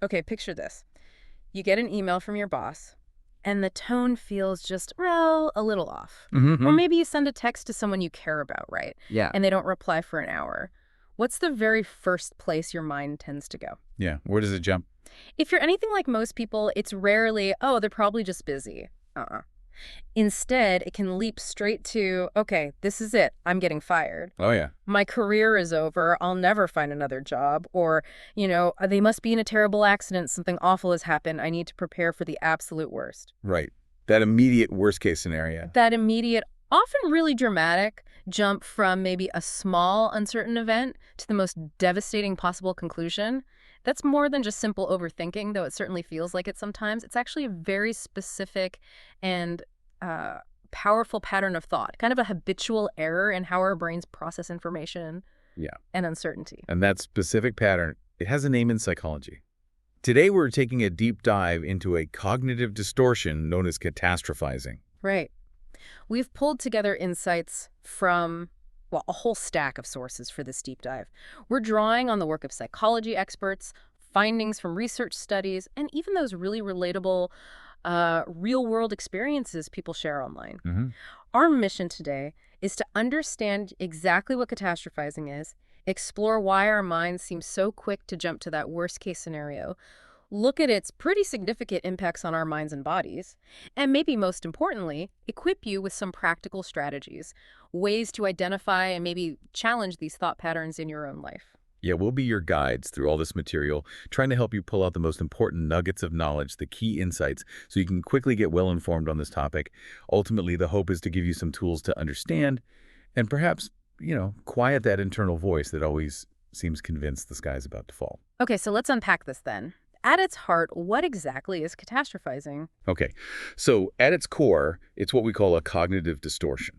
Okay, picture this. You get an email from your boss, and the tone feels just, well, a little off. Or Mm-hmm. maybe you send a text to someone you care about, right? Yeah. And they don't reply for an hour. What's the very first place your mind tends to go? Yeah. Where does it jump? If you're anything like most people, it's rarely, oh, they're probably just busy. Instead, it can leap straight to, okay, this is it. I'm getting fired. Oh, yeah. My career is over. I'll never find another job. Or, they must be in a terrible accident. Something awful has happened. I need to prepare for the absolute worst. Right. That immediate worst case scenario. That immediate, often really dramatic jump from maybe a small, uncertain event to the most devastating possible conclusion, that's more than just simple overthinking, though it certainly feels like it sometimes. It's actually a very specific and uh, powerful pattern of thought, kind of a habitual error in how our brains process information Yeah. and uncertainty. And that specific pattern, it has a name in psychology. Today, we're taking a deep dive into a cognitive distortion known as catastrophizing. Right. We've pulled together insights from, well, a whole stack of sources for this deep dive. We're drawing on the work of psychology experts, findings from research studies, and even those really relatable real-world experiences people share online. Mm-hmm. Our mission today is to understand exactly what catastrophizing is, explore why our minds seem so quick to jump to that worst-case scenario, look at its pretty significant impacts on our minds and bodies, and maybe most importantly, equip you with some practical strategies, ways to identify and maybe challenge these thought patterns in your own life. Yeah, we'll be your guides through all this material, trying to help you pull out the most important nuggets of knowledge, the key insights, so you can quickly get well informed on this topic. Ultimately, the hope is to give you some tools to understand and perhaps, quiet that internal voice that always seems convinced the sky's about to fall. Okay, so let's unpack this then. At its heart, what exactly is catastrophizing? Okay, so at its core, it's what we call a cognitive distortion.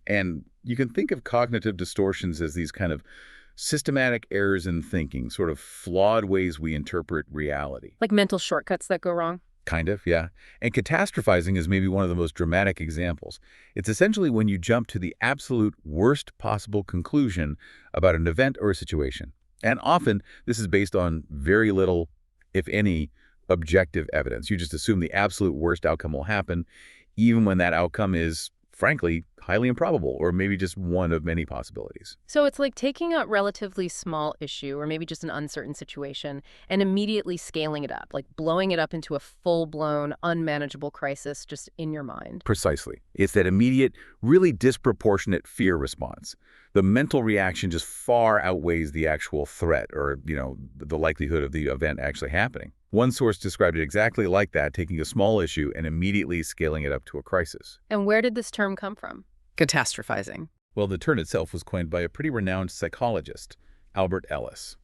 And you can think of cognitive distortions as these kind of systematic errors in thinking, sort of flawed ways we interpret reality. Like mental shortcuts that go wrong? Kind of, yeah. And catastrophizing is maybe one of the most dramatic examples. It's essentially when you jump to the absolute worst possible conclusion about an event or a situation. And often, this is based on very little, if any, objective evidence. You just assume the absolute worst outcome will happen, even when that outcome is, frankly, highly improbable, or maybe just one of many possibilities. So it's like taking a relatively small issue or maybe just an uncertain situation and immediately scaling it up, like blowing it up into a full-blown, unmanageable crisis just in your mind. Precisely. It's that immediate, really disproportionate fear response. The mental reaction just far outweighs the actual threat or, the likelihood of the event actually happening. One source described it exactly like that, taking a small issue and immediately scaling it up to a crisis. And where did this term come from? Catastrophizing. Well, the term itself was coined by a pretty renowned psychologist, Albert Ellis.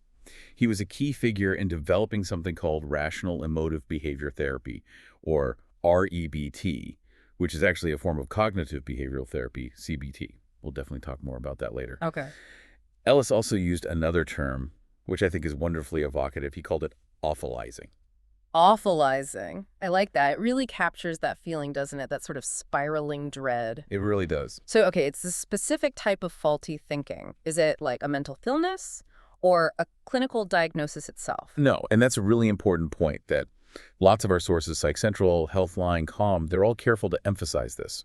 He was a key figure in developing something called rational emotive behavior therapy, or REBT, which is actually a form of cognitive behavioral therapy, CBT. We'll definitely talk more about that later. Okay. Ellis also used another term, which I think is wonderfully evocative. He called it awfulizing. Awfulizing. I like that. It really captures that feeling, doesn't it? That sort of spiraling dread. It really does. So, okay, it's a specific type of faulty thinking. Is it like a mental illness or a clinical diagnosis itself? No, and that's a really important point that lots of our sources, Psych Central, Healthline, Calm, they're all careful to emphasize this.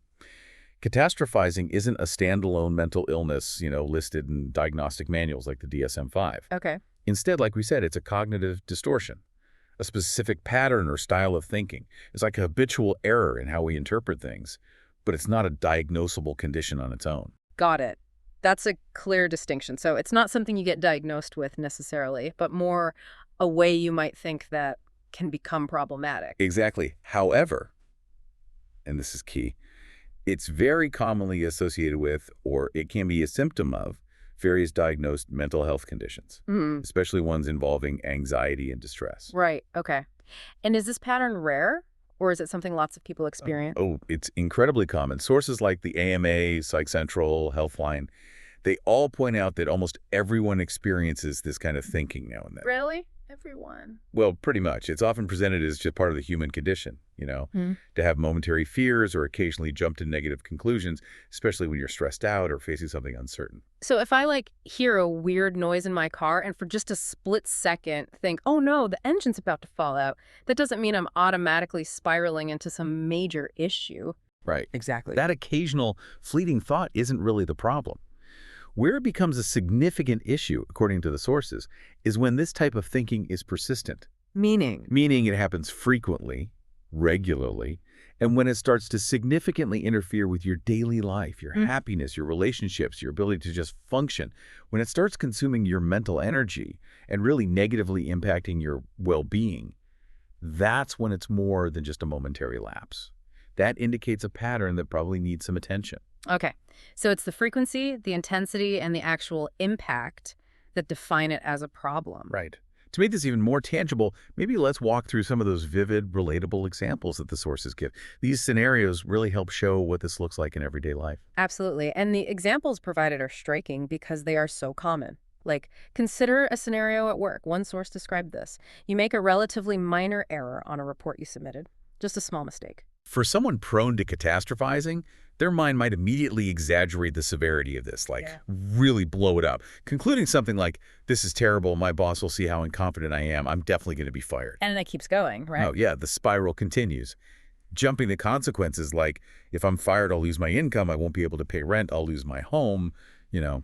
Catastrophizing isn't a standalone mental illness, listed in diagnostic manuals like the DSM-5. Okay. Instead, like we said, it's a cognitive distortion, a specific pattern or style of thinking. It's like a habitual error in how we interpret things, but it's not a diagnosable condition on its own. Got it. That's a clear distinction. So it's not something you get diagnosed with necessarily, but more a way you might think that can become problematic. Exactly. However, and this is key, it's very commonly associated with, or it can be a symptom of, various diagnosed mental health conditions, especially ones involving anxiety and distress. Right. Okay. And is this pattern rare, or is it something lots of people experience? It's incredibly common. Sources like the AMA, Psych Central, Healthline, they all point out that almost everyone experiences this kind of thinking now and then. Really? Everyone. Well, pretty much. It's often presented as just part of the human condition, to have momentary fears or occasionally jump to negative conclusions, especially when you're stressed out or facing something uncertain. So if I like hear a weird noise in my car and for just a split second think, oh no, the engine's about to fall out, that doesn't mean I'm automatically spiraling into some major issue. Right. Exactly. That occasional fleeting thought isn't really the problem. Where it becomes a significant issue, according to the sources, is when this type of thinking is persistent, Meaning? meaning it happens frequently, regularly, and when it starts to significantly interfere with your daily life, your happiness, your relationships, your ability to just function, when it starts consuming your mental energy and really negatively impacting your well-being, that's when it's more than just a momentary lapse. That indicates a pattern that probably needs some attention. Okay, so it's the frequency, the intensity, and the actual impact that define it as a problem. Right. To make this even more tangible, maybe let's walk through some of those vivid, relatable examples that the sources give. These scenarios really help show what this looks like in everyday life. Absolutely. And the examples provided are striking because they are so common. Like, consider a scenario at work. One source described this. You make a relatively minor error on a report you submitted. Just a small mistake. For someone prone to catastrophizing, their mind might immediately exaggerate the severity of this, really blow it up, concluding something like, this is terrible, my boss will see how incompetent I am, I'm definitely going to be fired. And that keeps going, right? Oh, yeah, the spiral continues. Jumping to consequences like, if I'm fired, I'll lose my income, I won't be able to pay rent, I'll lose my home.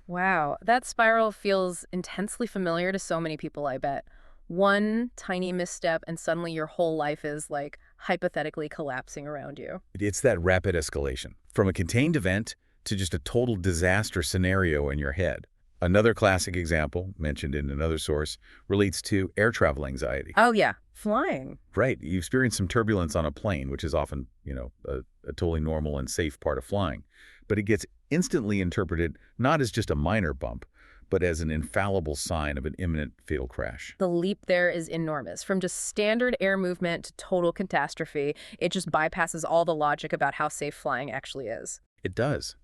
Wow, that spiral feels intensely familiar to so many people, I bet. One tiny misstep and suddenly your whole life is like hypothetically collapsing around you. It's that rapid escalation, from a contained event to just a total disaster scenario in your head. Another classic example, mentioned in another source, relates to air travel anxiety. Oh yeah, flying. Right, you experience some turbulence on a plane, which is often, a totally normal and safe part of flying. But it gets instantly interpreted not as just a minor bump, but as an infallible sign of an imminent fatal crash. The leap there is enormous. From just standard air movement to total catastrophe, it just bypasses all the logic about how safe flying actually is. It does.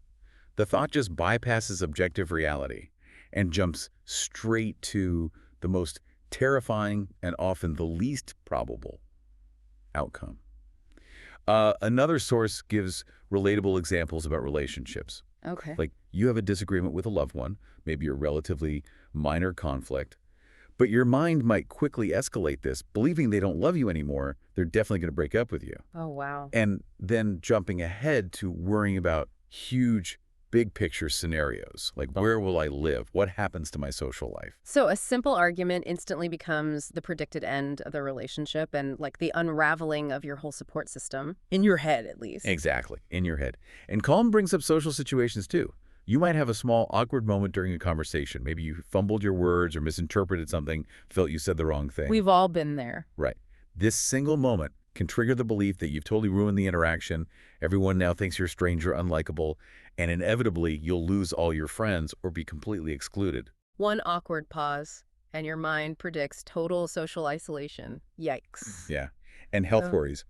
The thought just bypasses objective reality and jumps straight to the most terrifying and often the least probable outcome. Another source gives relatable examples about relationships. Okay. Like, you have a disagreement with a loved one, maybe a relatively minor conflict, but your mind might quickly escalate this, believing they don't love you anymore, they're definitely going to break up with you. Oh, wow. And then jumping ahead to worrying about huge, big picture scenarios, like where will I live? What happens to my social life? So a simple argument instantly becomes the predicted end of the relationship and like the unraveling of your whole support system, in your head at least. Exactly, in your head. And calm brings up social situations too. You might have a small awkward moment during a conversation. Maybe you fumbled your words or misinterpreted something, felt you said the wrong thing. We've all been there. Right. This single moment can trigger the belief that you've totally ruined the interaction, everyone now thinks you're a stranger, unlikable, and inevitably you'll lose all your friends or be completely excluded. One awkward pause, and your mind predicts total social isolation. Yikes. Yeah. And health worries.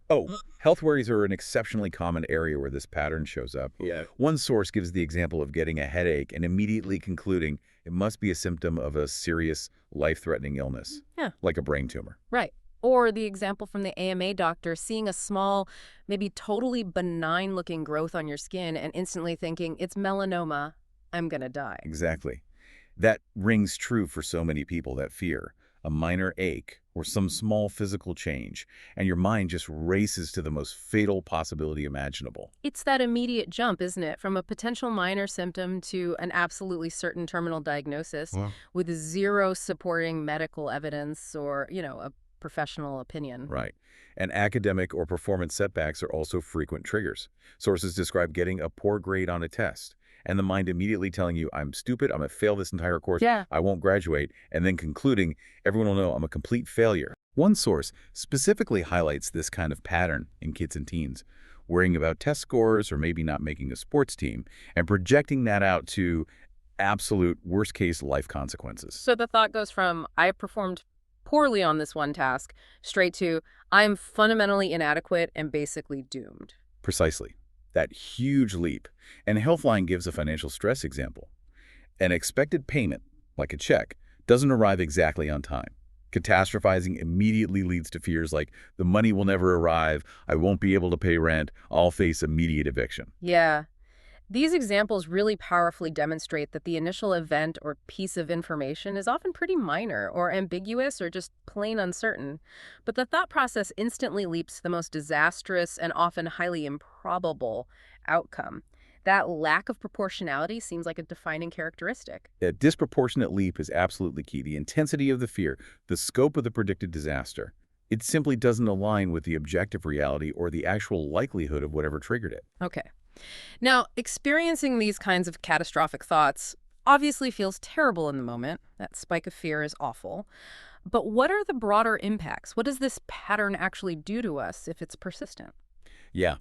Health worries are an exceptionally common area where this pattern shows up. Yeah. One source gives the example of getting a headache and immediately concluding it must be a symptom of a serious, life-threatening illness, like a brain tumor. Right. Or the example from the AMA doctor seeing a small, maybe totally benign-looking growth on your skin and instantly thinking, it's melanoma, I'm gonna die. Exactly. That rings true for so many people, that fear. A minor ache or some small physical change, and your mind just races to the most fatal possibility imaginable. It's that immediate jump, isn't it? From a potential minor symptom to an absolutely certain terminal diagnosis with zero supporting medical evidence or, a professional opinion. Right. And academic or performance setbacks are also frequent triggers. Sources describe getting a poor grade on a test, and the mind immediately telling you, I'm stupid, I'm going to fail this entire course, I won't graduate, and then concluding, everyone will know I'm a complete failure. One source specifically highlights this kind of pattern in kids and teens, worrying about test scores or maybe not making a sports team, and projecting that out to absolute worst-case life consequences. So the thought goes from, I performed poorly on this one task, straight to, I'm fundamentally inadequate and basically doomed. Precisely. That huge leap. And Healthline gives a financial stress example. An expected payment, like a check, doesn't arrive exactly on time. Catastrophizing immediately leads to fears like the money will never arrive, I won't be able to pay rent, I'll face immediate eviction. Yeah. These examples really powerfully demonstrate that the initial event or piece of information is often pretty minor or ambiguous or just plain uncertain, but the thought process instantly leaps to the most disastrous and often highly improbable outcome. That lack of proportionality seems like a defining characteristic. A disproportionate leap is absolutely key. The intensity of the fear, the scope of the predicted disaster. It simply doesn't align with the objective reality or the actual likelihood of whatever triggered it. Okay. Now, experiencing these kinds of catastrophic thoughts obviously feels terrible in the moment. That spike of fear is awful. But what are the broader impacts? What does this pattern actually do to us if it's persistent? Yeah,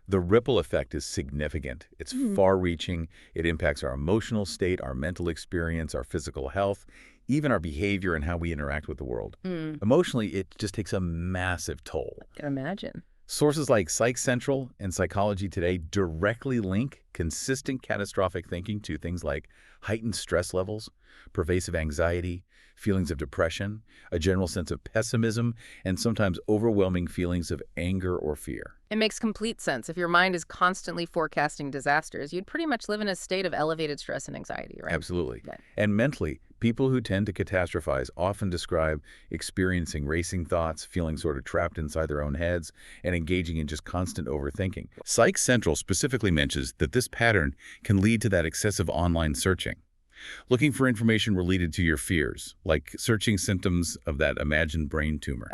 the ripple effect is significant. It's far-reaching. It impacts our emotional state, our mental experience, our physical health, even our behavior and how we interact with the world. Hmm. Emotionally, it just takes a massive toll. Can imagine. Sources like Psych Central and Psychology Today directly link consistent catastrophic thinking to things like heightened stress levels, pervasive anxiety, feelings of depression, a general sense of pessimism, and sometimes overwhelming feelings of anger or fear. It makes complete sense. If your mind is constantly forecasting disasters, you'd pretty much live in a state of elevated stress and anxiety, right? Absolutely. Right. And mentally, people who tend to catastrophize often describe experiencing racing thoughts, feeling sort of trapped inside their own heads, and engaging in just constant overthinking. Psych Central specifically mentions that this pattern can lead to that excessive online searching. Looking for information related to your fears, like searching symptoms of that imagined brain tumor.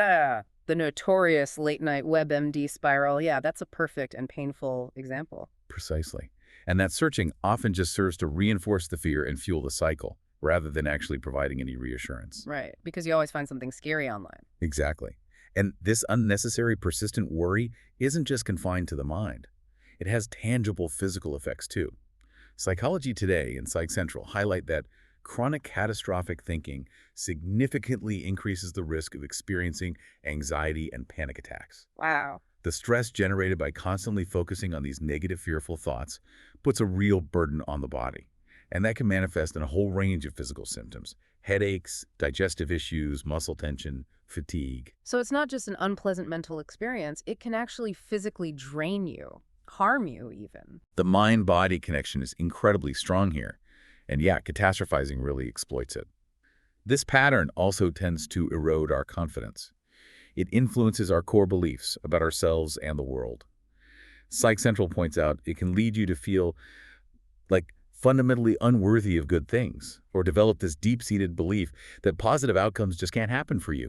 The notorious late-night WebMD spiral. Yeah, that's a perfect and painful example. Precisely. And that searching often just serves to reinforce the fear and fuel the cycle, rather than actually providing any reassurance. Right, because you always find something scary online. Exactly. And this unnecessary persistent worry isn't just confined to the mind. It has tangible physical effects too. Psychology Today and Psych Central highlight that chronic catastrophic thinking significantly increases the risk of experiencing anxiety and panic attacks. Wow. The stress generated by constantly focusing on these negative, fearful thoughts puts a real burden on the body. And that can manifest in a whole range of physical symptoms: headaches, digestive issues, muscle tension, fatigue. So it's not just an unpleasant mental experience, it can actually physically drain you, harm you even. The mind-body connection is incredibly strong here. And yeah, catastrophizing really exploits it. This pattern also tends to erode our confidence. It influences our core beliefs about ourselves and the world. Psych Central points out it can lead you to feel like fundamentally unworthy of good things, or develop this deep-seated belief that positive outcomes just can't happen for you.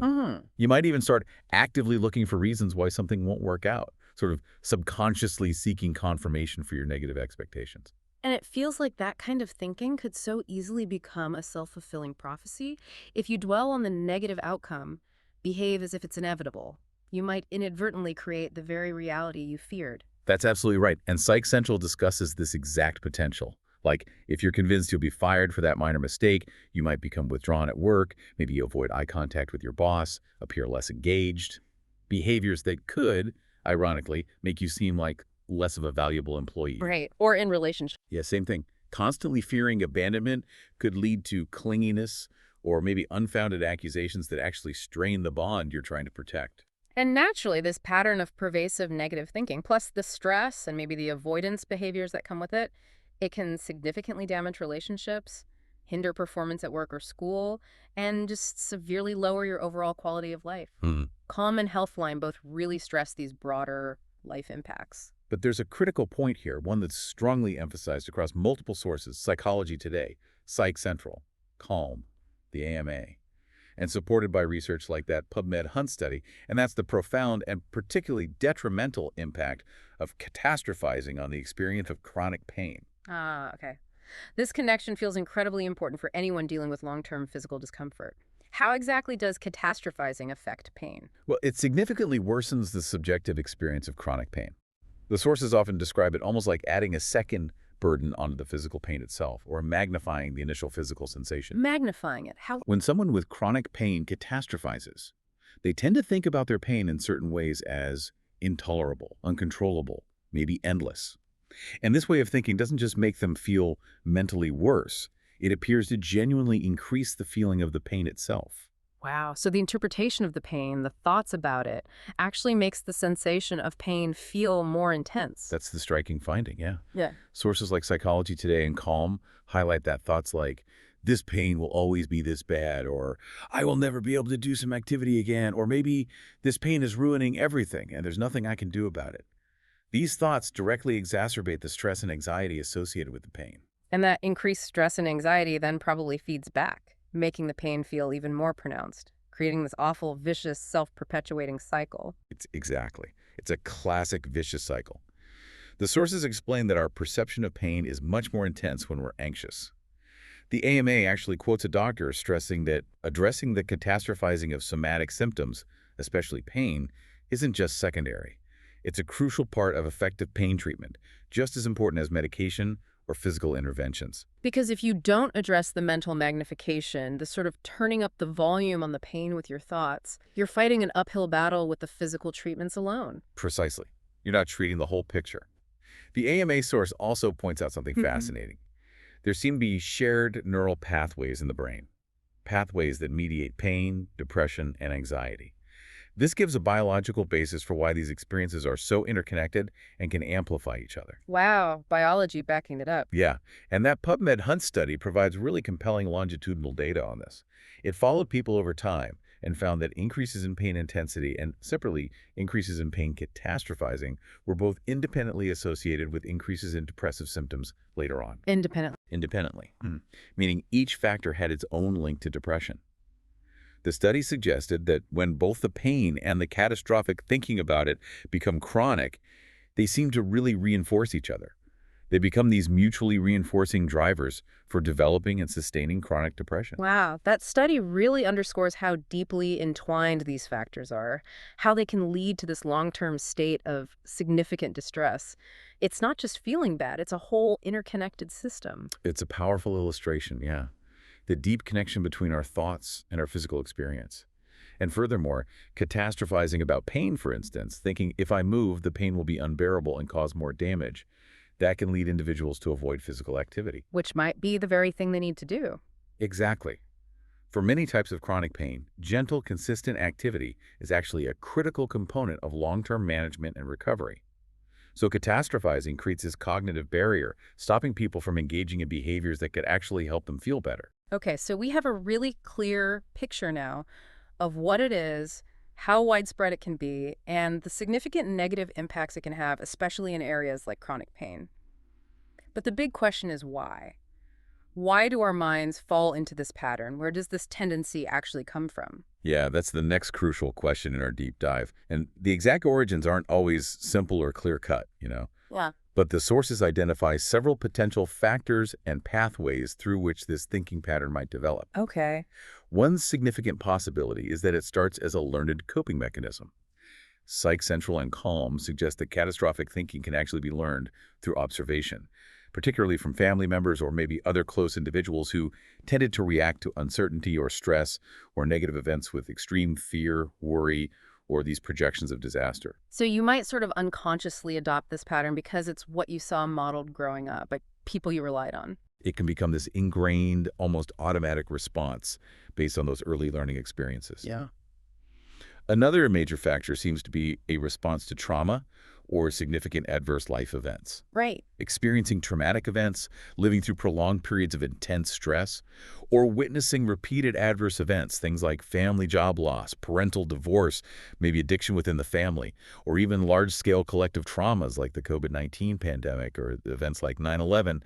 You might even start actively looking for reasons why something won't work out, sort of subconsciously seeking confirmation for your negative expectations. And it feels like that kind of thinking could so easily become a self-fulfilling prophecy. If you dwell on the negative outcome, behave as if it's inevitable, you might inadvertently create the very reality you feared. That's absolutely right. And Psych Central discusses this exact potential. Like, if you're convinced you'll be fired for that minor mistake, you might become withdrawn at work, maybe you avoid eye contact with your boss, appear less engaged. Behaviors that could, ironically, make you seem like less of a valuable employee. Right. Or in relationships. Yeah, same thing. Constantly fearing abandonment could lead to clinginess or maybe unfounded accusations that actually strain the bond you're trying to protect. And naturally, this pattern of pervasive negative thinking, plus the stress and maybe the avoidance behaviors that come with it can significantly damage relationships, hinder performance at work or school, and just severely lower your overall quality of life. Calm and Healthline both really stress these broader life impacts. But there's a critical point here, one that's strongly emphasized across multiple sources: Psychology Today, Psych Central, Calm, the AMA, and supported by research like that PubMed Hunt study, and that's the profound and particularly detrimental impact of catastrophizing on the experience of chronic pain. Okay. This connection feels incredibly important for anyone dealing with long-term physical discomfort. How exactly does catastrophizing affect pain? Well, it significantly worsens the subjective experience of chronic pain. The sources often describe it almost like adding a second burden onto the physical pain itself, or magnifying the initial physical sensation. Magnifying it. How? When someone with chronic pain catastrophizes, they tend to think about their pain in certain ways as intolerable, uncontrollable, maybe endless. And this way of thinking doesn't just make them feel mentally worse. It appears to genuinely increase the feeling of the pain itself. Wow. So the interpretation of the pain, the thoughts about it, actually makes the sensation of pain feel more intense. That's the striking finding, yeah. Yeah. Sources like Psychology Today and Calm highlight that thoughts like, this pain will always be this bad, or I will never be able to do some activity again, or maybe this pain is ruining everything and there's nothing I can do about it. These thoughts directly exacerbate the stress and anxiety associated with the pain. And that increased stress and anxiety then probably feeds back, making the pain feel even more pronounced, creating this awful, vicious, self-perpetuating cycle. It's a classic vicious cycle. The sources explain that our perception of pain is much more intense when we're anxious. The AMA actually quotes a doctor stressing that addressing the catastrophizing of somatic symptoms, especially pain, isn't just secondary. It's a crucial part of effective pain treatment, just as important as medication or physical interventions. Because if you don't address the mental magnification, the sort of turning up the volume on the pain with your thoughts, you're fighting an uphill battle with the physical treatments alone. Precisely. You're not treating the whole picture. The AMA source also points out something fascinating. There seem to be shared neural pathways in the brain, pathways that mediate pain, depression, and anxiety. This gives a biological basis for why these experiences are so interconnected and can amplify each other. Wow, biology backing it up. Yeah, and that PubMed Hunt study provides really compelling longitudinal data on this. It followed people over time and found that increases in pain intensity and, separately, increases in pain catastrophizing were both independently associated with increases in depressive symptoms later on. Independently, meaning each factor had its own link to depression. The study suggested that when both the pain and the catastrophic thinking about it become chronic, they seem to really reinforce each other. They become these mutually reinforcing drivers for developing and sustaining chronic depression. Wow, that study really underscores how deeply entwined these factors are, how they can lead to this long-term state of significant distress. It's not just feeling bad, it's a whole interconnected system. It's a powerful illustration, yeah. The deep connection between our thoughts and our physical experience. And furthermore, catastrophizing about pain, for instance, thinking if I move, the pain will be unbearable and cause more damage, that can lead individuals to avoid physical activity. Which might be the very thing they need to do. Exactly. For many types of chronic pain, gentle, consistent activity is actually a critical component of long-term management and recovery. So catastrophizing creates this cognitive barrier, stopping people from engaging in behaviors that could actually help them feel better. Okay, so we have a really clear picture now of what it is, how widespread it can be, and the significant negative impacts it can have, especially in areas like chronic pain. But the big question is why? Why do our minds fall into this pattern? Where does this tendency actually come from? Yeah, that's the next crucial question in our deep dive. And the exact origins aren't always simple or clear-cut, Yeah. But the sources identify several potential factors and pathways through which this thinking pattern might develop. Okay. One significant possibility is that it starts as a learned coping mechanism. Psych Central and Calm suggest that catastrophic thinking can actually be learned through observation, particularly from family members or maybe other close individuals who tended to react to uncertainty or stress or negative events with extreme fear, worry, or these projections of disaster. So you might sort of unconsciously adopt this pattern because it's what you saw modeled growing up, like people you relied on. It can become this ingrained, almost automatic response based on those early learning experiences. Yeah. Another major factor seems to be a response to trauma or significant adverse life events. Right. Experiencing traumatic events, living through prolonged periods of intense stress, or witnessing repeated adverse events, things like family job loss, parental divorce, maybe addiction within the family, or even large-scale collective traumas like the COVID-19 pandemic or events like 9/11.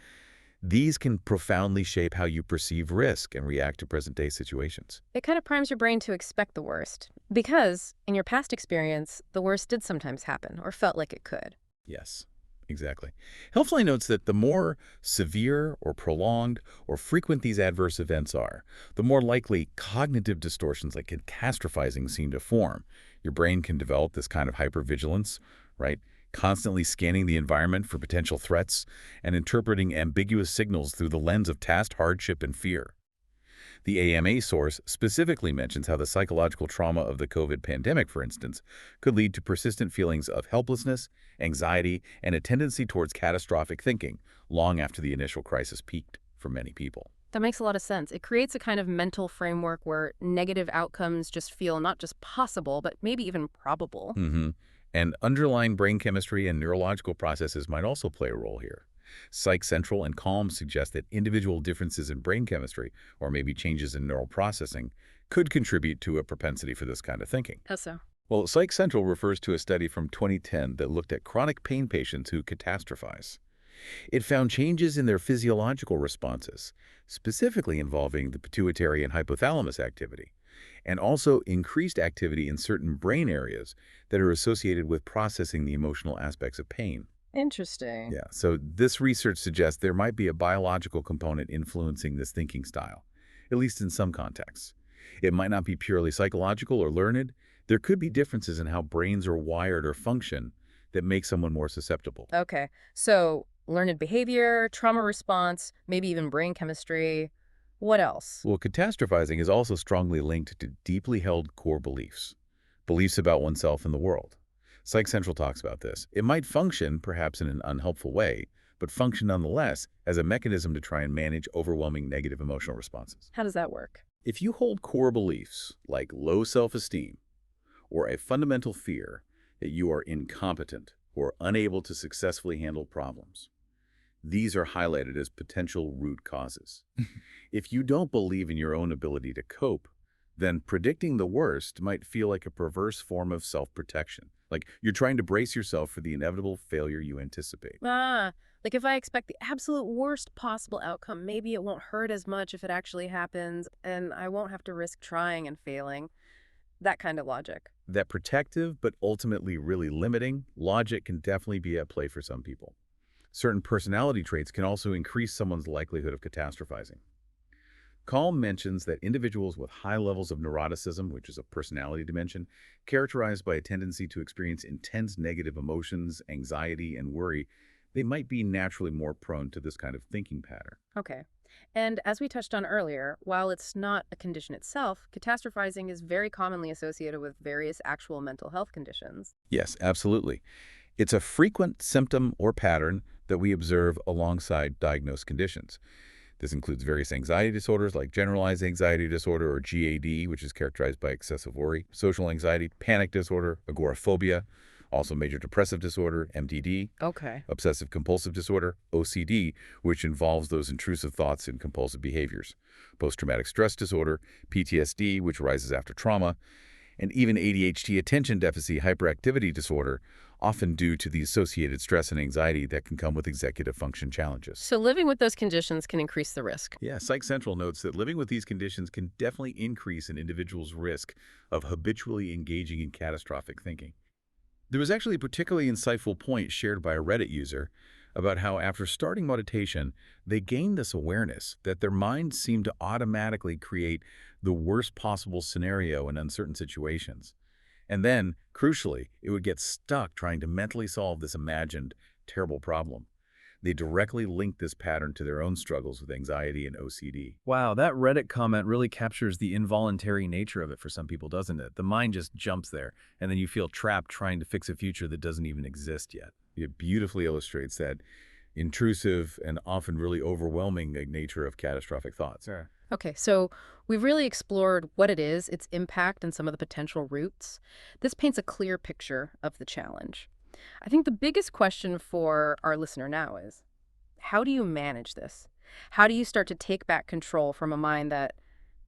These can profoundly shape how you perceive risk and react to present-day situations. It kind of primes your brain to expect the worst. Because, in your past experience, the worst did sometimes happen, or felt like it could. Yes, exactly. Healthline notes that the more severe or prolonged or frequent these adverse events are, the more likely cognitive distortions like catastrophizing seem to form. Your brain can develop this kind of hypervigilance, right? Constantly scanning the environment for potential threats and interpreting ambiguous signals through the lens of past hardship and fear. The AMA source specifically mentions how the psychological trauma of the COVID pandemic, for instance, could lead to persistent feelings of helplessness, anxiety, and a tendency towards catastrophic thinking long after the initial crisis peaked for many people. That makes a lot of sense. It creates a kind of mental framework where negative outcomes just feel not just possible, but maybe even probable. hmm And underlying brain chemistry and neurological processes might also play a role here. Psych Central and Calm suggest that individual differences in brain chemistry, or maybe changes in neural processing, could contribute to a propensity for this kind of thinking. How so? Well, Psych Central refers to a study from 2010 that looked at chronic pain patients who catastrophize. It found changes in their physiological responses, specifically involving the pituitary and hypothalamus activity, and also increased activity in certain brain areas that are associated with processing the emotional aspects of pain. Interesting. Yeah, so this research suggests there might be a biological component influencing this thinking style, at least in some contexts. It might not be purely psychological or learned. There could be differences in how brains are wired or function that make someone more susceptible. Okay. So, learned behavior, trauma response, maybe even brain chemistry. What else? Well, catastrophizing is also strongly linked to deeply held core beliefs, beliefs about oneself and the world. Psych Central talks about this. It might function, perhaps in an unhelpful way, but function nonetheless as a mechanism to try and manage overwhelming negative emotional responses. How does that work? If you hold core beliefs like low self-esteem or a fundamental fear that you are incompetent or unable to successfully handle problems, these are highlighted as potential root causes. If you don't believe in your own ability to cope, then predicting the worst might feel like a perverse form of self-protection. Like you're trying to brace yourself for the inevitable failure you anticipate. Like if I expect the absolute worst possible outcome, maybe it won't hurt as much if it actually happens, and I won't have to risk trying and failing. That kind of logic. That protective but ultimately really limiting logic can definitely be at play for some people. Certain personality traits can also increase someone's likelihood of catastrophizing. Calm mentions that individuals with high levels of neuroticism, which is a personality dimension, characterized by a tendency to experience intense negative emotions, anxiety, and worry, they might be naturally more prone to this kind of thinking pattern. Okay. And as we touched on earlier, while it's not a condition itself, catastrophizing is very commonly associated with various actual mental health conditions. Yes, absolutely. It's a frequent symptom or pattern that we observe alongside diagnosed conditions. This includes various anxiety disorders like generalized anxiety disorder or GAD, which is characterized by excessive worry, social anxiety, panic disorder, agoraphobia, also major depressive disorder, MDD, Okay. obsessive compulsive disorder, OCD, which involves those intrusive thoughts and compulsive behaviors, post-traumatic stress disorder, PTSD, which arises after trauma, and even ADHD, attention deficit hyperactivity disorder, often due to the associated stress and anxiety that can come with executive function challenges. So living with those conditions can increase the risk. Yeah, Psych Central notes that living with these conditions can definitely increase an individual's risk of habitually engaging in catastrophic thinking. There was actually a particularly insightful point shared by a Reddit user about how after starting meditation, they gained this awareness that their minds seemed to automatically create the worst possible scenario in uncertain situations. And then, crucially, it would get stuck trying to mentally solve this imagined terrible problem. They directly linked this pattern to their own struggles with anxiety and OCD. Wow, that Reddit comment really captures the involuntary nature of it for some people, doesn't it? The mind just jumps there, and then you feel trapped trying to fix a future that doesn't even exist yet. It beautifully illustrates that intrusive and often really overwhelming nature of catastrophic thoughts. Sure. Okay, so we've really explored what it is, its impact, and some of the potential roots. This paints a clear picture of the challenge. I think the biggest question for our listener now is, how do you manage this? How do you start to take back control from a mind that,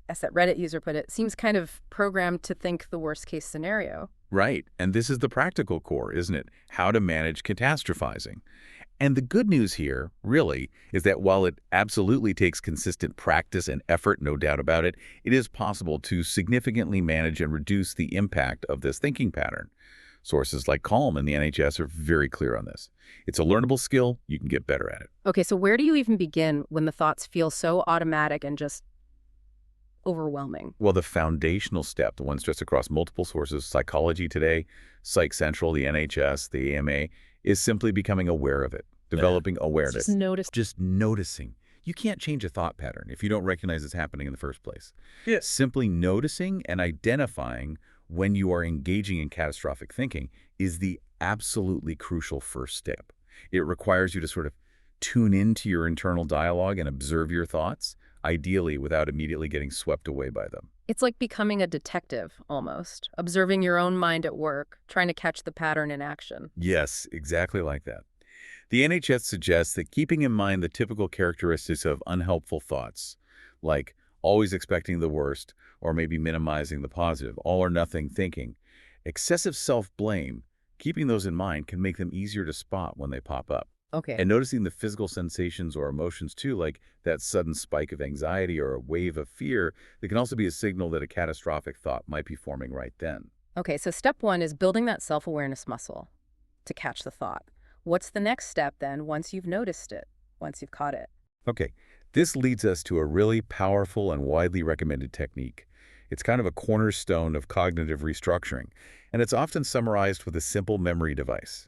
as that Reddit user put it, seems kind of programmed to think the worst case scenario? Right, and this is the practical core, isn't it? How to manage catastrophizing. And the good news here, really, is that while it absolutely takes consistent practice and effort, no doubt about it, it is possible to significantly manage and reduce the impact of this thinking pattern. Sources like Calm and the NHS are very clear on this. It's a learnable skill. You can get better at it. Okay, so where do you even begin when the thoughts feel so automatic and just overwhelming? Well, the foundational step, the one stressed across multiple sources, Psychology Today, Psych Central, the NHS, the AMA, is simply becoming aware of it, developing awareness. Just notice. Just noticing. You can't change a thought pattern if you don't recognize it's happening in the first place. Yeah. Simply noticing and identifying when you are engaging in catastrophic thinking is the absolutely crucial first step. It requires you to sort of tune into your internal dialogue and observe your thoughts, ideally without immediately getting swept away by them. It's like becoming a detective, almost, observing your own mind at work, trying to catch the pattern in action. Yes, exactly like that. The NHS suggests that keeping in mind the typical characteristics of unhelpful thoughts, like always expecting the worst or maybe minimizing the positive, all or nothing thinking, excessive self-blame, keeping those in mind can make them easier to spot when they pop up. Okay. And noticing the physical sensations or emotions too, like that sudden spike of anxiety or a wave of fear, that can also be a signal that a catastrophic thought might be forming right then. Okay, so step one is building that self-awareness muscle to catch the thought. What's the next step then once you've noticed it, once you've caught it? Okay, this leads us to a really powerful and widely recommended technique. It's kind of a cornerstone of cognitive restructuring, and it's often summarized with a simple memory device.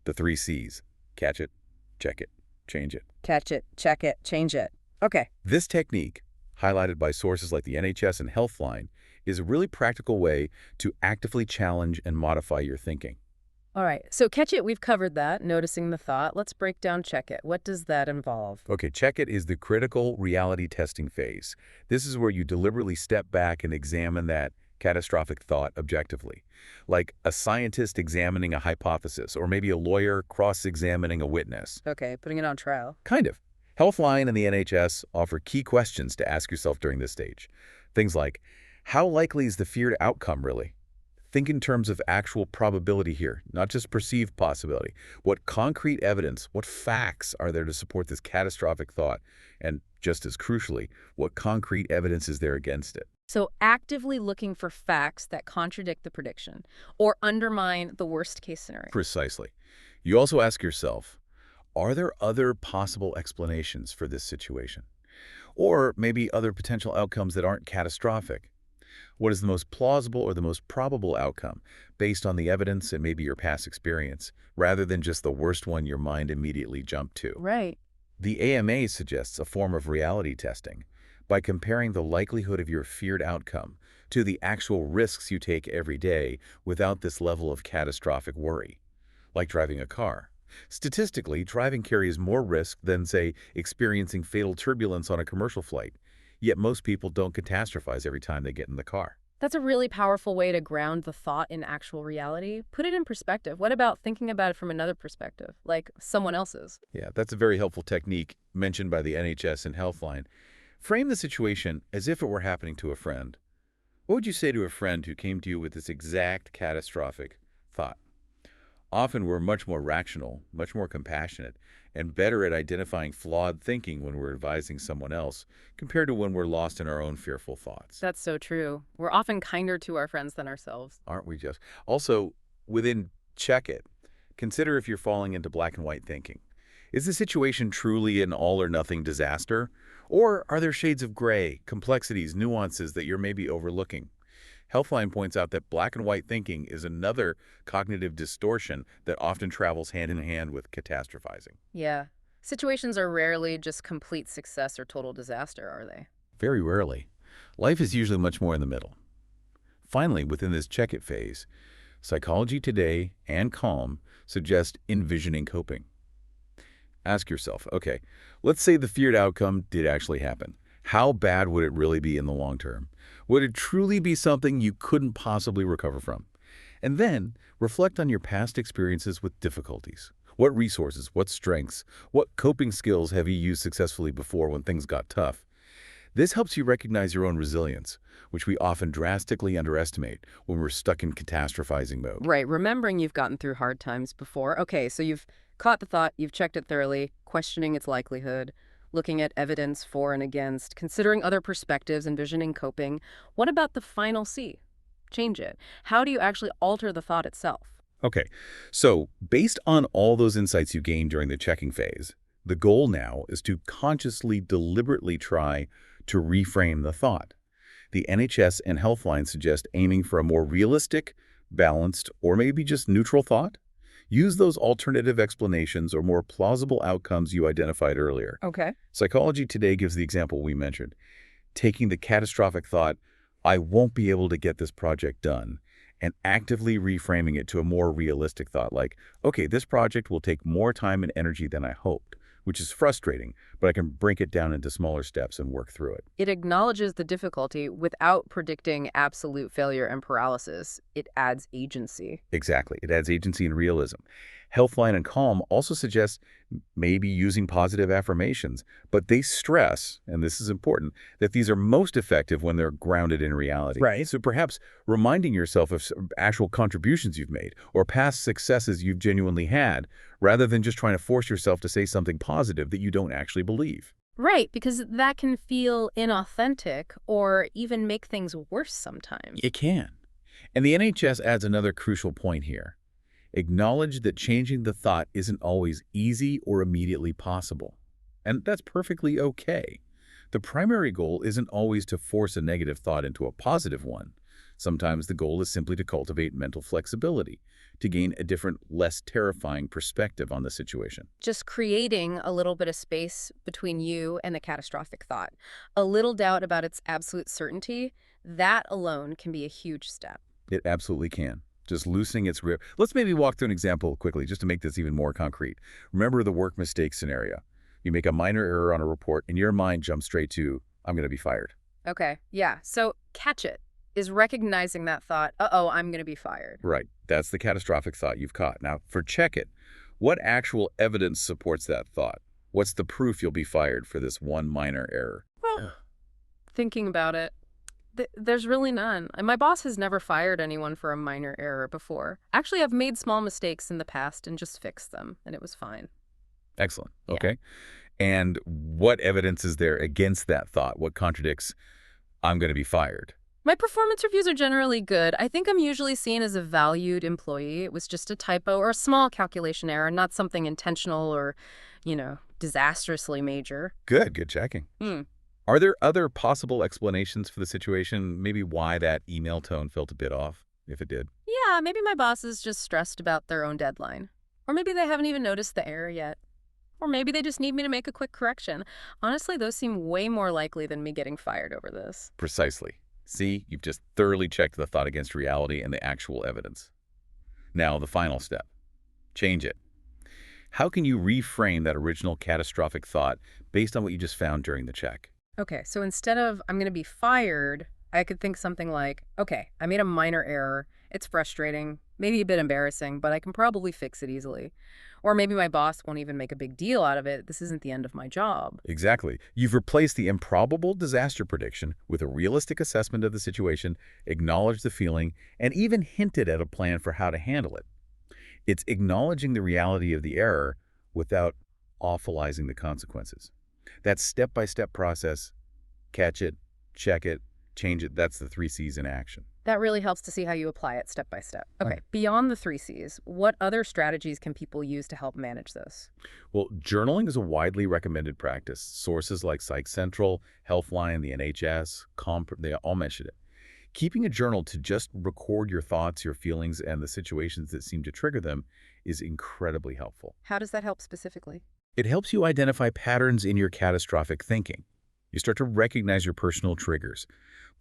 The 3 Cs: catch it, check it, change it. Catch it, check it, change it. Okay. This technique, highlighted by sources like the NHS and Healthline, is a really practical way to actively challenge and modify your thinking. All right, so catch it, we've covered that, noticing the thought. Let's break down check it. What does that involve? Okay, check it is the critical reality testing phase. This is where you deliberately step back and examine that catastrophic thought objectively, like a scientist examining a hypothesis, or maybe a lawyer cross-examining a witness. Okay, putting it on trial. Kind of. Healthline and the NHS offer key questions to ask yourself during this stage. Things like, how likely is the feared outcome really? Think in terms of actual probability here, not just perceived possibility. What concrete evidence, what facts are there to support this catastrophic thought? And just as crucially, what concrete evidence is there against it? So actively looking for facts that contradict the prediction or undermine the worst case scenario. Precisely. You also ask yourself, are there other possible explanations for this situation? Or maybe other potential outcomes that aren't catastrophic? What is the most plausible or the most probable outcome based on the evidence and maybe your past experience, rather than just the worst one your mind immediately jumped to? Right. The AMA suggests a form of reality testing by comparing the likelihood of your feared outcome to the actual risks you take every day without this level of catastrophic worry, like driving a car. Statistically, driving carries more risk than, say, experiencing fatal turbulence on a commercial flight. Yet most people don't catastrophize every time they get in the car. That's a really powerful way to ground the thought in actual reality. Put it in perspective. What about thinking about it from another perspective, like someone else's? Yeah, that's a very helpful technique mentioned by the NHS and Healthline. Frame the situation as if it were happening to a friend. What would you say to a friend who came to you with this exact catastrophic thought? Often we're much more rational, much more compassionate, and better at identifying flawed thinking when we're advising someone else compared to when we're lost in our own fearful thoughts. That's so true. We're often kinder to our friends than ourselves. Aren't we just? Also, within check it, consider if you're falling into black and white thinking. Is the situation truly an all or nothing disaster? Or are there shades of gray, complexities, nuances that you're maybe overlooking? Healthline points out that black and white thinking is another cognitive distortion that often travels hand in hand with catastrophizing. Yeah. Situations are rarely just complete success or total disaster, are they? Very rarely. Life is usually much more in the middle. Finally, within this check-it phase, Psychology Today and Calm suggest envisioning coping. Ask yourself, okay, let's say the feared outcome did actually happen. How bad would it really be in the long term? Would it truly be something you couldn't possibly recover from? And then reflect on your past experiences with difficulties. What resources, what strengths, what coping skills have you used successfully before when things got tough? This helps you recognize your own resilience, which we often drastically underestimate when we're stuck in catastrophizing mode. Right. Remembering you've gotten through hard times before. Okay, so you've caught the thought, you've checked it thoroughly, questioning its likelihood, looking at evidence for and against, considering other perspectives, envisioning coping. What about the final C? Change it. How do you actually alter the thought itself? Okay, so based on all those insights you gained during the checking phase, the goal now is to consciously, deliberately try to reframe the thought. The NHS and Healthline suggest aiming for a more realistic, balanced, or maybe just neutral thought. Use those alternative explanations or more plausible outcomes you identified earlier. Okay. Psychology Today gives the example we mentioned. Taking the catastrophic thought, I won't be able to get this project done, and actively reframing it to a more realistic thought like, okay, this project will take more time and energy than I hoped, which is frustrating, but I can break it down into smaller steps and work through it. It acknowledges the difficulty without predicting absolute failure and paralysis. It adds agency. Exactly. It adds agency and realism. Healthline and Calm also suggests maybe using positive affirmations, but they stress, and this is important, that these are most effective when they're grounded in reality. Right. So perhaps reminding yourself of actual contributions you've made or past successes you've genuinely had, rather than just trying to force yourself to say something positive that you don't actually believe. Right, because that can feel inauthentic or even make things worse sometimes. It can. And the NHS adds another crucial point here. Acknowledge that changing the thought isn't always easy or immediately possible. And that's perfectly okay. The primary goal isn't always to force a negative thought into a positive one. Sometimes the goal is simply to cultivate mental flexibility, to gain a different, less terrifying perspective on the situation. Just creating a little bit of space between you and the catastrophic thought. A little doubt about its absolute certainty, that alone can be a huge step. It absolutely can. Just loosening its grip. Let's maybe walk through an example quickly, just to make this even more concrete. Remember the work mistake scenario. You make a minor error on a report, and your mind jumps straight to, I'm going to be fired. Okay, yeah. So catch it is recognizing that thought, uh-oh, I'm going to be fired. Right. That's the catastrophic thought you've caught. Now, for check it, what actual evidence supports that thought? What's the proof you'll be fired for this one minor error? Well, thinking about it, there's really none. And my boss has never fired anyone for a minor error before. Actually, I've made small mistakes in the past and just fixed them, and it was fine. Excellent. Yeah. Okay. And what evidence is there against that thought? What contradicts, I'm going to be fired? My performance reviews are generally good. I think I'm usually seen as a valued employee. It was just a typo or a small calculation error, not something intentional or, disastrously major. Good checking. Are there other possible explanations for the situation? Maybe why that email tone felt a bit off, if it did? Yeah, maybe my boss is just stressed about their own deadline. Or maybe they haven't even noticed the error yet. Or maybe they just need me to make a quick correction. Honestly, those seem way more likely than me getting fired over this. Precisely. See, you've just thoroughly checked the thought against reality and the actual evidence. Now, the final step. Change it. How can you reframe that original catastrophic thought based on what you just found during the check? Okay, so instead of I'm going to be fired, I could think something like, okay, I made a minor error. It's frustrating, maybe a bit embarrassing, but I can probably fix it easily. Or maybe my boss won't even make a big deal out of it. This isn't the end of my job. Exactly. You've replaced the improbable disaster prediction with a realistic assessment of the situation, acknowledged the feeling, and even hinted at a plan for how to handle it. It's acknowledging the reality of the error without awfulizing the consequences. That step-by-step process, catch it, check it, change it, that's the 3 C's in action. That really helps to see how you apply it step by step. Okay, Right. beyond the 3 C's, what other strategies can people use to help manage this? Well, journaling is a widely recommended practice. Sources like Psych Central, Healthline, the NHS, they all mention it. Keeping a journal to just record your thoughts, your feelings, and the situations that seem to trigger them is incredibly helpful. How does that help specifically? It helps you identify patterns in your catastrophic thinking. You start to recognize your personal triggers.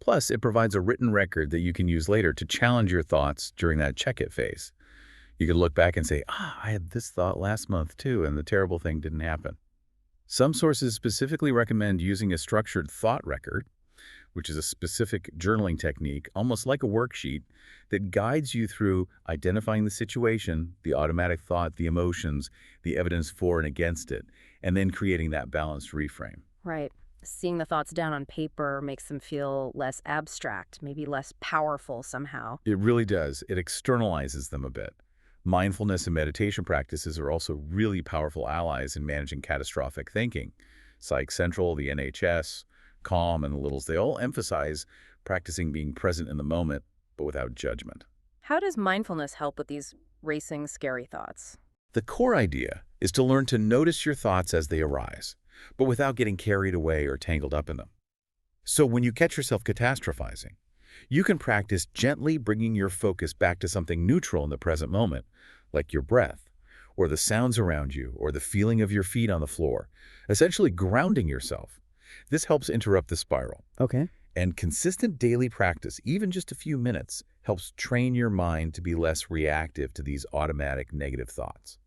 Plus, it provides a written record that you can use later to challenge your thoughts during that check-it phase. You can look back and say, I had this thought last month too, and the terrible thing didn't happen. Some sources specifically recommend using a structured thought record, which is a specific journaling technique, almost like a worksheet, that guides you through identifying the situation, the automatic thought, the emotions, the evidence for and against it, and then creating that balanced reframe. Right. Seeing the thoughts down on paper makes them feel less abstract, maybe less powerful somehow. It really does. It externalizes them a bit. Mindfulness and meditation practices are also really powerful allies in managing catastrophic thinking. Psych Central, the NHS, Calm, and the Littles, they all emphasize practicing being present in the moment, but without judgment. How does mindfulness help with these racing, scary thoughts? The core idea is to learn to notice your thoughts as they arise, but without getting carried away or tangled up in them. So when you catch yourself catastrophizing, you can practice gently bringing your focus back to something neutral in the present moment, like your breath, or the sounds around you, or the feeling of your feet on the floor, essentially grounding yourself. This helps interrupt the spiral. Okay. And consistent daily practice, even just a few minutes, helps train your mind to be less reactive to these automatic negative thoughts.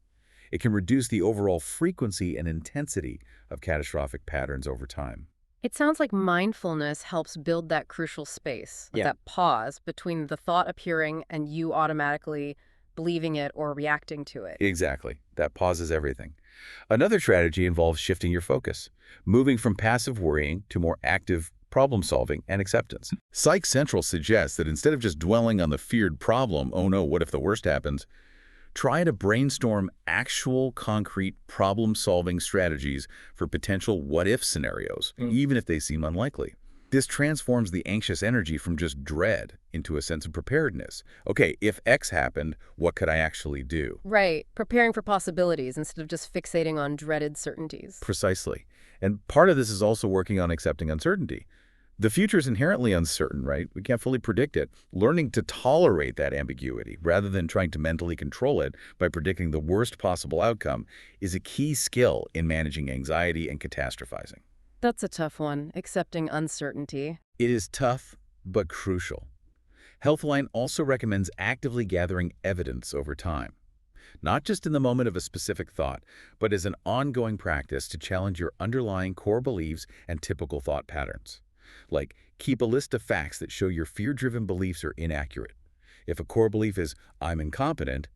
It can reduce the overall frequency and intensity of catastrophic patterns over time. It sounds like mindfulness helps build that crucial space, like Yeah. that pause between the thought appearing and you automatically believing it or reacting to it. Exactly. That pauses everything. Another strategy involves shifting your focus, moving from passive worrying to more active problem solving and acceptance. Psych Central suggests that instead of just dwelling on the feared problem, oh no, what if the worst happens, try to brainstorm actual concrete problem solving strategies for potential what if scenarios, even if they seem unlikely. This transforms the anxious energy from just dread into a sense of preparedness. Okay, if X happened, what could I actually do? Right, preparing for possibilities instead of just fixating on dreaded certainties. Precisely. And part of this is also working on accepting uncertainty. The future is inherently uncertain, right? We can't fully predict it. Learning to tolerate that ambiguity rather than trying to mentally control it by predicting the worst possible outcome is a key skill in managing anxiety and catastrophizing. That's a tough one, accepting uncertainty. It is tough, but crucial. Healthline also recommends actively gathering evidence over time, not just in the moment of a specific thought, but as an ongoing practice to challenge your underlying core beliefs and typical thought patterns. Like, keep a list of facts that show your fear-driven beliefs are inaccurate. If a core belief is, I'm incompetent,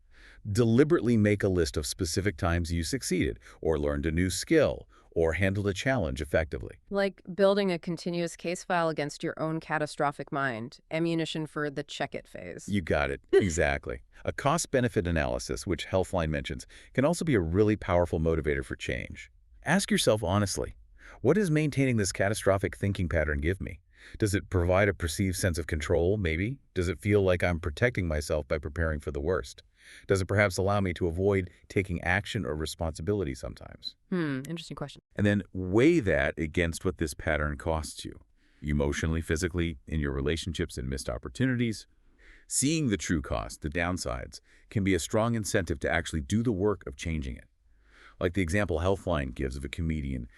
deliberately make a list of specific times you succeeded, or learned a new skill, or handled a challenge effectively. Like building a continuous case file against your own catastrophic mind, ammunition for the check-it phase. You got it. Exactly. A cost-benefit analysis, which Healthline mentions, can also be a really powerful motivator for change. Ask yourself honestly, what does maintaining this catastrophic thinking pattern give me? Does it provide a perceived sense of control, maybe? Does it feel like I'm protecting myself by preparing for the worst? Does it perhaps allow me to avoid taking action or responsibility sometimes? Interesting question. And then weigh that against what this pattern costs you, emotionally, physically, in your relationships and missed opportunities. Seeing the true cost, the downsides, can be a strong incentive to actually do the work of changing it. Like the example Healthline gives of a comedian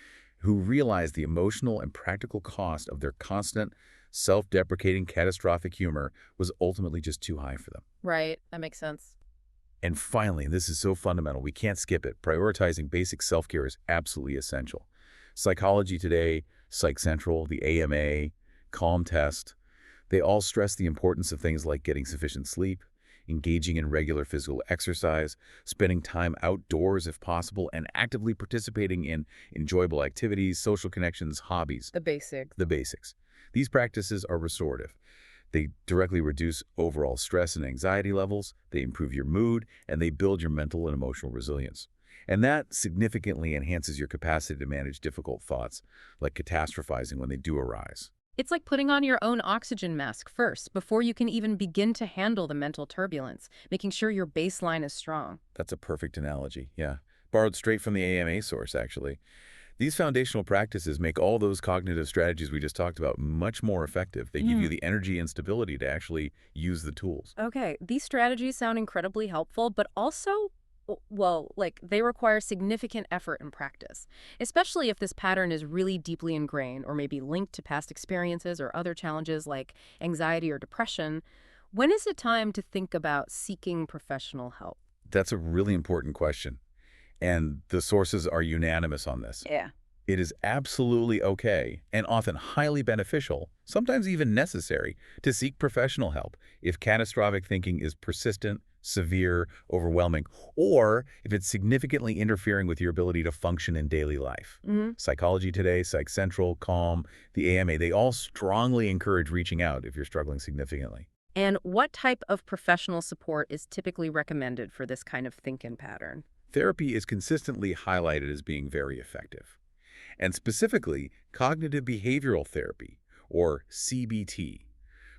who realized the emotional and practical cost of their constant, self-deprecating, catastrophic humor was ultimately just too high for them. Right, that makes sense. And finally, and this is so fundamental, we can't skip it, prioritizing basic self-care is absolutely essential. Psychology Today, Psych Central, the AMA, Calm Test, they all stress the importance of things like getting sufficient sleep, engaging in regular physical exercise, spending time outdoors if possible, and actively participating in enjoyable activities, social connections, hobbies. The basics. The basics. These practices are restorative. They directly reduce overall stress and anxiety levels, they improve your mood, and they build your mental and emotional resilience. And that significantly enhances your capacity to manage difficult thoughts, like catastrophizing when they do arise. It's like putting on your own oxygen mask first, before you can even begin to handle the mental turbulence, making sure your baseline is strong. That's a perfect analogy, yeah. Borrowed straight from the AMA source, actually. These foundational practices make all those cognitive strategies we just talked about much more effective. They give you the energy and stability to actually use the tools. Okay, these strategies sound incredibly helpful, but also, well, like they require significant effort and practice, especially if this pattern is really deeply ingrained or maybe linked to past experiences or other challenges like anxiety or depression. When is it time to think about seeking professional help? That's a really important question. And the sources are unanimous on this. Yeah. It is absolutely okay and often highly beneficial, sometimes even necessary, to seek professional help if catastrophic thinking is persistent, severe, overwhelming, or if it's significantly interfering with your ability to function in daily life. Psychology Today, Psych Central, Calm, the AMA, they all strongly encourage reaching out if you're struggling significantly. And what type of professional support is typically recommended for this kind of thinking pattern? Therapy is consistently highlighted as being very effective. And specifically, cognitive behavioral therapy, or CBT.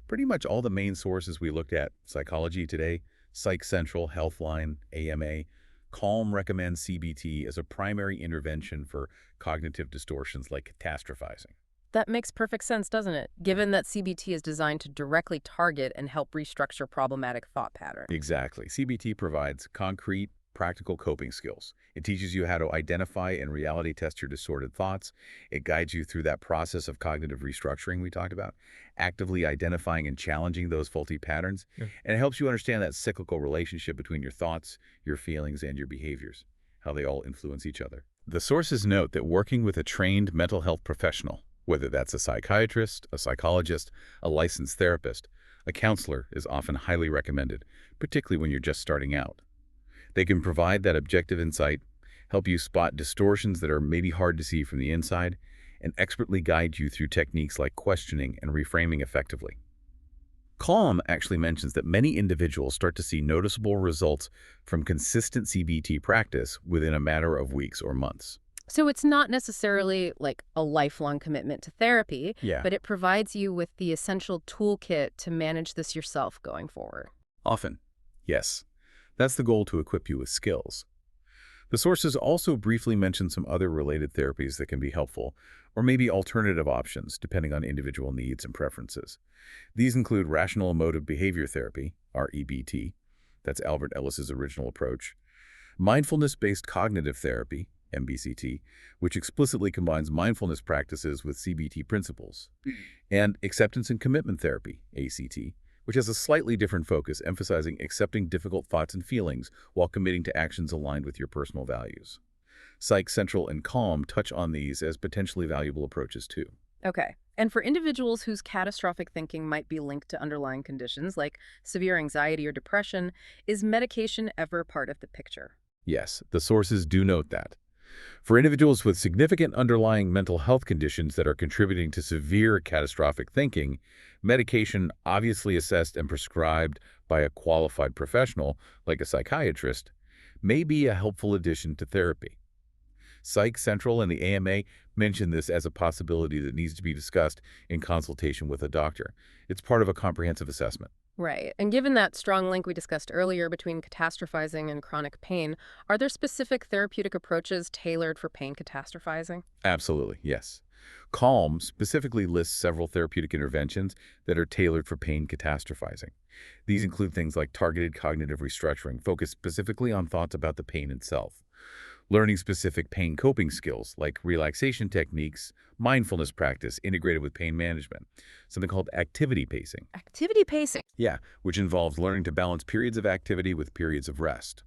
Pretty much all the main sources we looked at, Psychology Today, Psych Central, Healthline, AMA, Calm recommends CBT as a primary intervention for cognitive distortions like catastrophizing. That makes perfect sense, doesn't it? Given that CBT is designed to directly target and help restructure problematic thought patterns. Exactly. CBT provides concrete, practical coping skills. It teaches you how to identify and reality test your distorted thoughts. It guides you through that process of cognitive restructuring we talked about, actively identifying and challenging those faulty patterns. And it helps you understand that cyclical relationship between your thoughts, your feelings, and your behaviors. how they all influence each other. The sources note that working with a trained mental health professional, whether that's a psychiatrist, a psychologist, a licensed therapist, a counselor is often highly recommended, particularly when you're just starting out. They can provide that objective insight, help you spot distortions that are maybe hard to see from the inside, and expertly guide you through techniques like questioning and reframing effectively. Calm actually mentions that many individuals start to see noticeable results from consistent CBT practice within a matter of weeks or months. So it's not necessarily like a lifelong commitment to therapy, Yeah. but it provides you with the essential toolkit to manage this yourself going forward. Often, yes. That's the goal, to equip you with skills. The sources also briefly mention some other related therapies that can be helpful, or maybe alternative options depending on individual needs and preferences. These include rational emotive behavior therapy, REBT, that's Albert Ellis's original approach, mindfulness-based cognitive therapy, MBCT, which explicitly combines mindfulness practices with CBT principles, and acceptance and commitment therapy, ACT, which has a slightly different focus, emphasizing accepting difficult thoughts and feelings while committing to actions aligned with your personal values. Psych Central and Calm touch on these as potentially valuable approaches too. Okay. And for individuals whose catastrophic thinking might be linked to underlying conditions like severe anxiety or depression, is medication ever part of the picture? Yes, the sources do note that. For individuals with significant underlying mental health conditions that are contributing to severe catastrophic thinking, medication obviously assessed and prescribed by a qualified professional, like a psychiatrist, may be a helpful addition to therapy. Psych Central and the AMA mention this as a possibility that needs to be discussed in consultation with a doctor. It's part of a comprehensive assessment. Right. And given that strong link we discussed earlier between catastrophizing and chronic pain, are there specific therapeutic approaches tailored for pain catastrophizing? Absolutely, yes. Calm specifically lists several therapeutic interventions that are tailored for pain catastrophizing. These include things like targeted cognitive restructuring, focused specifically on thoughts about the pain itself, learning specific pain coping skills like relaxation techniques, mindfulness practice integrated with pain management, something called activity pacing. Activity pacing. Yeah, which involves learning to balance periods of activity with periods of rest.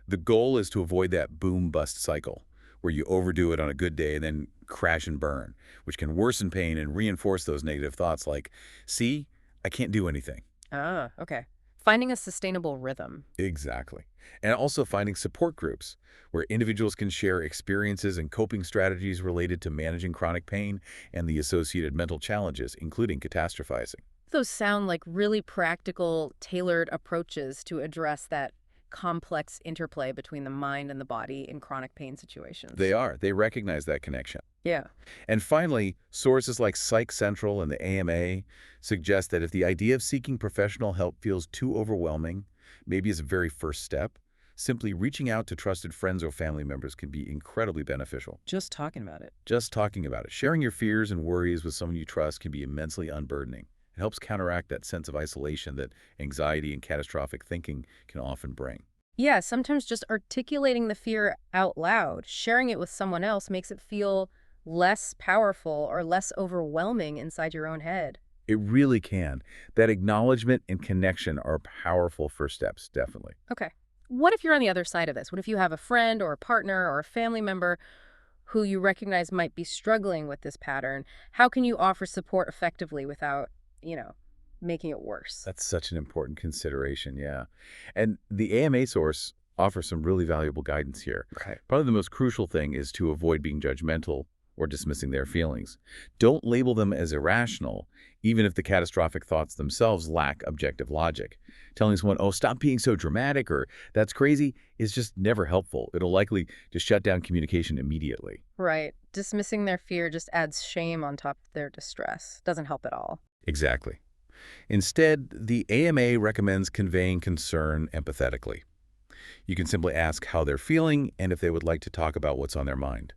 The goal is to avoid that boom-bust cycle, where you overdo it on a good day and then crash and burn, which can worsen pain and reinforce those negative thoughts like, see, I can't do anything. Ah, okay. Finding a sustainable rhythm. Exactly. And also finding support groups where individuals can share experiences and coping strategies related to managing chronic pain and the associated mental challenges, including catastrophizing. Those sound like really practical, tailored approaches to address that complex interplay between the mind and the body in chronic pain situations. They are. They recognize that connection. Yeah. And finally, sources like Psych Central and the AMA suggest that if the idea of seeking professional help feels too overwhelming, maybe as a very first step, simply reaching out to trusted friends or family members can be incredibly beneficial. Just talking about it. Just talking about it, sharing your fears and worries with someone you trust can be immensely unburdening. It helps counteract that sense of isolation that anxiety and catastrophic thinking can often bring. Yeah, sometimes just articulating the fear out loud, sharing it with someone else makes it feel less powerful or less overwhelming inside your own head. It really can. That acknowledgement and connection are powerful first steps, definitely. Okay. What if you're on the other side of this? What if you have a friend or a partner or a family member who you recognize might be struggling with this pattern? How can you offer support effectively without, making it worse? That's such an important consideration, yeah. And the AMA source offers some really valuable guidance here. Right. Probably the most crucial thing is to avoid being judgmental or dismissing their feelings. Don't label them as irrational, even if the catastrophic thoughts themselves lack objective logic. Telling someone, oh, stop being so dramatic or that's crazy is just never helpful. It'll likely just shut down communication immediately. Right. Dismissing their fear just adds shame on top of their distress. Doesn't help at all. Exactly. Instead, the AMA recommends conveying concern empathetically. You can simply ask how they're feeling and if they would like to talk about what's on their mind.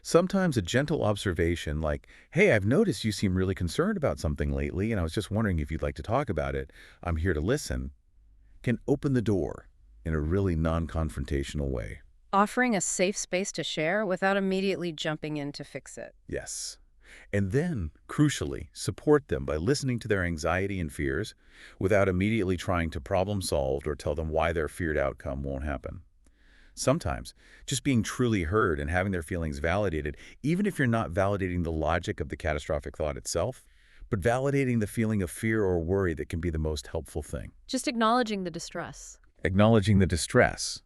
Sometimes a gentle observation like, hey, I've noticed you seem really concerned about something lately, and I was just wondering if you'd like to talk about it. I'm here to listen, can open the door in a really non-confrontational way. Offering a safe space to share without immediately jumping in to fix it. Yes. And then, crucially, support them by listening to their anxiety and fears without immediately trying to problem solve or tell them why their feared outcome won't happen. Sometimes, just being truly heard and having their feelings validated, even if you're not validating the logic of the catastrophic thought itself, but validating the feeling of fear or worry that can be the most helpful thing. Just acknowledging the distress. Acknowledging the distress.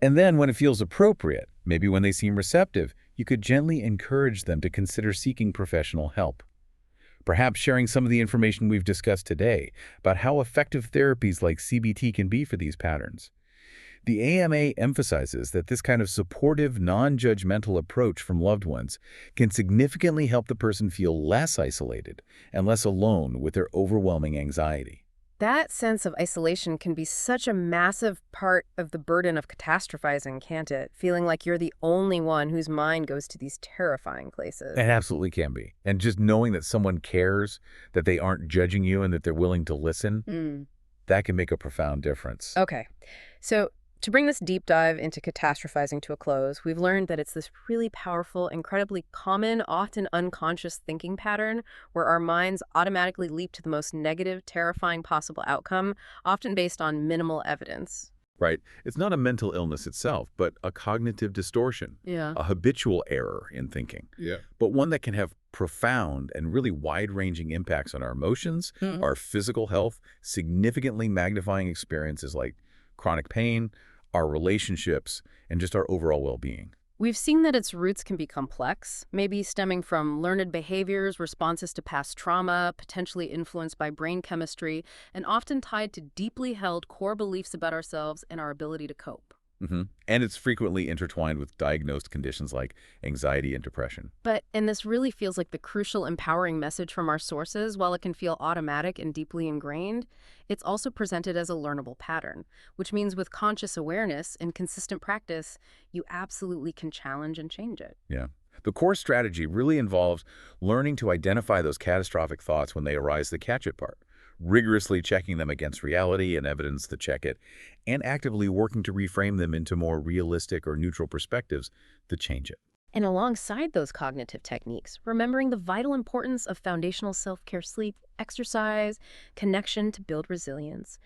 And then when it feels appropriate, maybe when they seem receptive, you could gently encourage them to consider seeking professional help. Perhaps sharing some of the information we've discussed today about how effective therapies like CBT can be for these patterns. The AMA emphasizes that this kind of supportive, non-judgmental approach from loved ones can significantly help the person feel less isolated and less alone with their overwhelming anxiety. That sense of isolation can be such a massive part of the burden of catastrophizing, can't it? Feeling like you're the only one whose mind goes to these terrifying places. It absolutely can be. And just knowing that someone cares, that they aren't judging you, and that they're willing to listen, that can make a profound difference. Okay, so to bring this deep dive into catastrophizing to a close, we've learned that it's this really powerful, incredibly common, often unconscious thinking pattern where our minds automatically leap to the most negative, terrifying possible outcome, often based on minimal evidence. Right? It's not a mental illness itself, but a cognitive distortion, Yeah. a habitual error in thinking. Yeah. But one that can have profound and really wide-ranging impacts on our emotions, our physical health, significantly magnifying experiences like chronic pain, our relationships, and just our overall well-being. We've seen that its roots can be complex, maybe stemming from learned behaviors, responses to past trauma, potentially influenced by brain chemistry, and often tied to deeply held core beliefs about ourselves and our ability to cope. And it's frequently intertwined with diagnosed conditions like anxiety and depression. And this really feels like the crucial empowering message from our sources. While it can feel automatic and deeply ingrained, it's also presented as a learnable pattern, which means with conscious awareness and consistent practice, you absolutely can challenge and change it. Yeah. The core strategy really involves learning to identify those catastrophic thoughts when they arise, the catch it part, rigorously checking them against reality and evidence to check it, and actively working to reframe them into more realistic or neutral perspectives to change it. And alongside those cognitive techniques, remembering the vital importance of foundational self-care, sleep, exercise, connection to build resilience,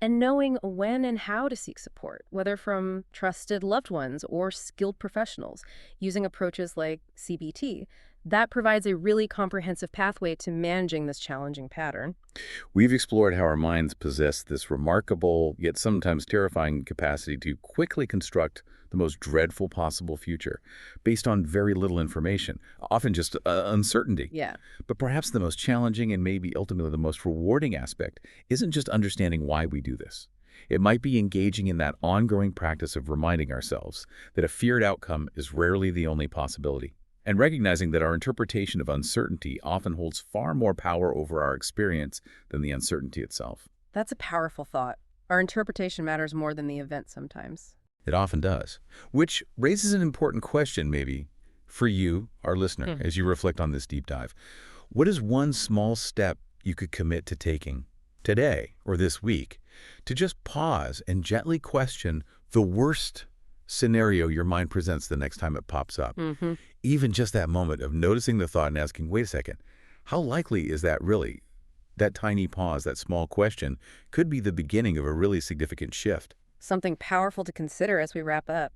and knowing when and how to seek support, whether from trusted loved ones or skilled professionals, using approaches like CBT, that provides a really comprehensive pathway to managing this challenging pattern. We've explored how our minds possess this remarkable, yet sometimes terrifying capacity to quickly construct the most dreadful possible future based on very little information, often just uncertainty. Yeah. But perhaps the most challenging and maybe ultimately the most rewarding aspect isn't just understanding why we do this. It might be engaging in that ongoing practice of reminding ourselves that a feared outcome is rarely the only possibility, and recognizing that our interpretation of uncertainty often holds far more power over our experience than the uncertainty itself. That's a powerful thought. Our interpretation matters more than the event sometimes. It often does. Which raises an important question, maybe, for you, our listener, as you reflect on this deep dive. What is one small step you could commit to taking today or this week to just pause and gently question the worst scenario your mind presents the next time it pops up? Even just that moment of noticing the thought and asking, wait a second, how likely is that really? That tiny pause, that small question, could be the beginning of a really significant shift. Something powerful to consider as we wrap up.